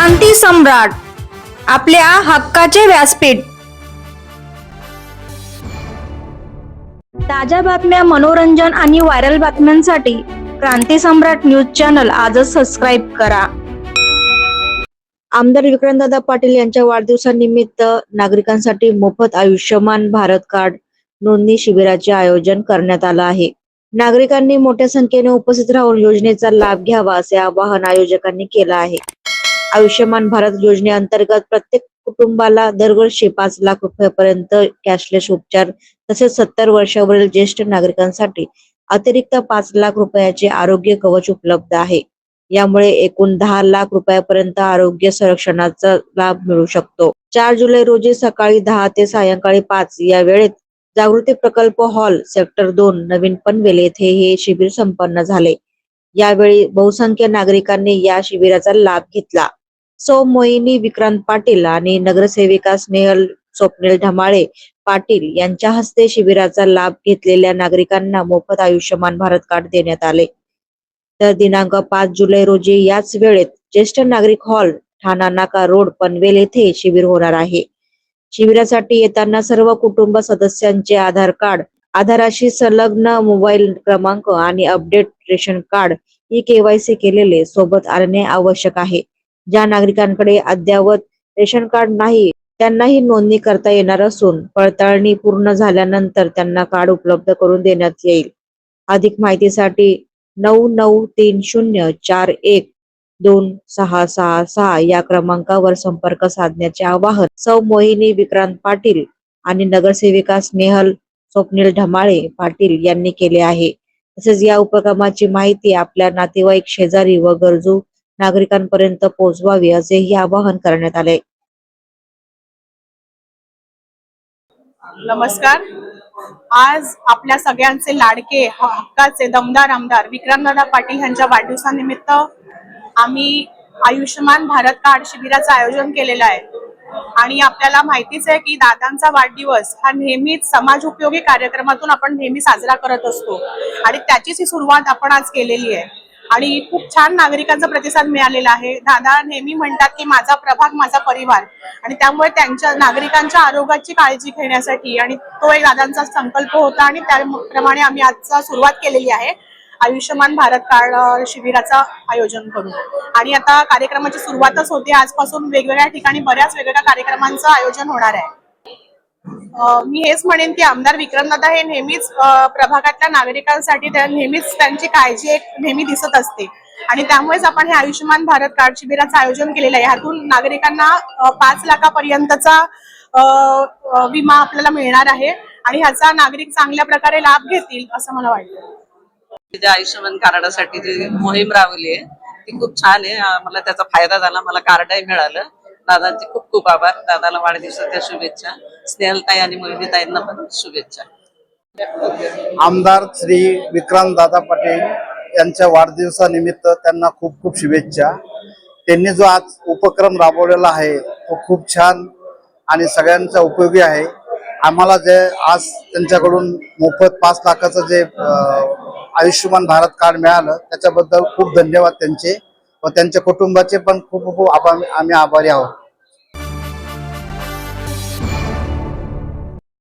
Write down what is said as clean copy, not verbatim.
क्रांती सम्राट, आपल्या हक्काचे व्यासपीठ। ताज्या बातम्या, मनोरंजन आणि व्हायरल बातम्यांसाठी क्रांती सम्राट न्यूज चॅनल आजच सबस्क्राईब करा। आमदार विक्रमदादा पाटील यांच्या वाढदिवसानिमित्त नागरिकांसाठी मोफत आयुष्यमान भारत कार्ड नोंदणी शिबिराचे आयोजन करण्यात आलं आहे। नागरिकांनी मोठ्या संख्येने उपस्थित राहून योजनेचा लाभ घ्यावा असे आवाहन आयोजकांनी केलं आहे। आयुष्यमान भारत योजनेअंतर्गत प्रत्येक कुटुंबाला दरवर्षी 5 लाख रुपयांपर्यंत कॅशलेस उपचार तसेच 70 वर्षावरील ज्येष्ठ नागरिकांसाठी अतिरिक्त 5 लाख रुपयाचे आरोग्य कवच उपलब्ध आहे। यामुळे एकूण 10 लाख रुपयांपर्यंत आरोग्य संरक्षणाचा लाभ मिळू शकतो। 4 जुलै रोजी सकाळी 10 ते सायंकाळी 5 या वेळेत जागृती प्रकल्प हॉल सेक्टर 2 नवीन पनवेल येथे हे शिबिर संपन्न झाले। यावेळी बहुसंख्य नागरिकांनी या शिबिराचा लाभ घेतला। सौ मोहिनी विक्रांत पाटील आणि नगरसेविका स्नेहल स्वप्नील ढमाळे पाटील यांच्या हस्ते शिबिराचा लाभ घेतलेल्या नागरिकांना मोफत आयुष्यमान भारत कार्ड देण्यात आले। तर दिनांक 5 जुलै रोजी याच वेळेत ज्येष्ठ नागरिक हॉल ठाणा नाका रोड पनवेल येथे शिबिर होणार आहे। शिबिरासाठी येताना सर्व कुटुंब सदस्यांचे आधार कार्ड, आधाराशी संलग्न मोबाईल क्रमांक आणि अपडेट रेशन कार्ड ही केवायसी केलेले सोबत आणणे आवश्यक आहे। ज्या नागरिकांकडे अद्ययावत रेशन कार्ड नाही त्यांनाही नोंदणी करता येणार असून पडताळणी पूर्ण झाल्यानंतर त्यांना कार्ड उपलब्ध करून देण्यात येईल। अधिक माहितीसाठी 9930412666 या क्रमांकावर संपर्क साधण्याचे आवाहन सौ मोहिनी विक्रांत पाटील आणि नगरसेविका स्नेहल स्वप्नील ढमाळे पाटील यांनी केले आहे। तसेच या उपक्रमाची माहिती आपल्या नातेवाईक, शेजारी व गरजू नागरिकांपर्यंत पोहोचवावी असेही आवाहन करण्यात आले। नमस्कार। आज आपल्या सगळ्यांचे लाडके हक्काचे दमदार आमदार विक्रमदादा पाटील यांच्या वाढदिवसानिमित्त आम्ही आयुष्यमान भारत कार्ड शिबिराचं आयोजन केलेलं आहे। आणि आपल्याला माहितीच आहे की दादांचा वाढदिवस हा नेहमीच समाज उपयोगी कार्यक्रमातून आपण नेहमी साजरा करत असतो आणि त्याचीच ही सुरुवात आपण आज केलेली आहे आणि खूप छान नागरिकांचा प्रतिसाद मिळालेला आहे। दादा नेहमी म्हणतात की माझा प्रभाग माझा परिवार आणि त्यामुळे त्यांच्या नागरिकांच्या आरोग्याची काळजी घेण्यासाठी आणि तो एक दादांचा संकल्प होता आणि त्याप्रमाणे आम्ही आजचा सुरुवात केलेली आहे आयुष्यमान भारत कार्ड शिबिराचं आयोजन करून। आणि आता कार्यक्रमाची सुरुवातच होते। आजपासून वेगवेगळ्या ठिकाणी बऱ्याच वेगवेगळ्या कार्यक्रमांचं आयोजन होणार आहे। मी हेच म्हणेन की आमदार विक्रमदादा हे नेहमीच प्रभागातल्या नागरिकांसाठी नेहमीच त्यांची काळजी एक नेहमी दिसत असते आणि त्यामुळेच आपण हे आयुष्यमान भारत कार्ड शिबिराचं आयोजन केलेलं आहे। ह्यातून नागरिकांना 5 लाखापर्यंतचा विमा आपल्याला मिळणार आहे आणि ह्याचा नागरिक चांगल्या प्रकारे लाभ घेतील असं मला वाटतं। आयुष्यमान कार्डासाठी जी मोहीम राबवली आहे ती खूप छान आहे। मला त्याचा फायदा झाला, मला कार्डही मिळालं। दादांचे खूप खूप आभार। दादाला वाढदिवसाच्या शुभेच्छा। स्नेहलताई आणि मोहिनीताईंना पण शुभेच्छा। आमदार श्री विक्रमदादा पाटील यांच्या वाढदिवसानिमित्त त्यांना खूप खूप शुभेच्छा। त्यांनी जो आज उपक्रम राबवलेला आहे तो खूप छान आणि सगळ्यांचा उपयोगी आहे। आम्हाला जे आज त्यांच्याकडून मोफत 5 लाखाचं जे आयुष्यमान भारत कार्ड मिळालं त्याच्याबद्दल खूप धन्यवाद त्यांचे व त्यांच्या कुटुंबाचे पण खूप खूप आम्ही आभारी आहोत।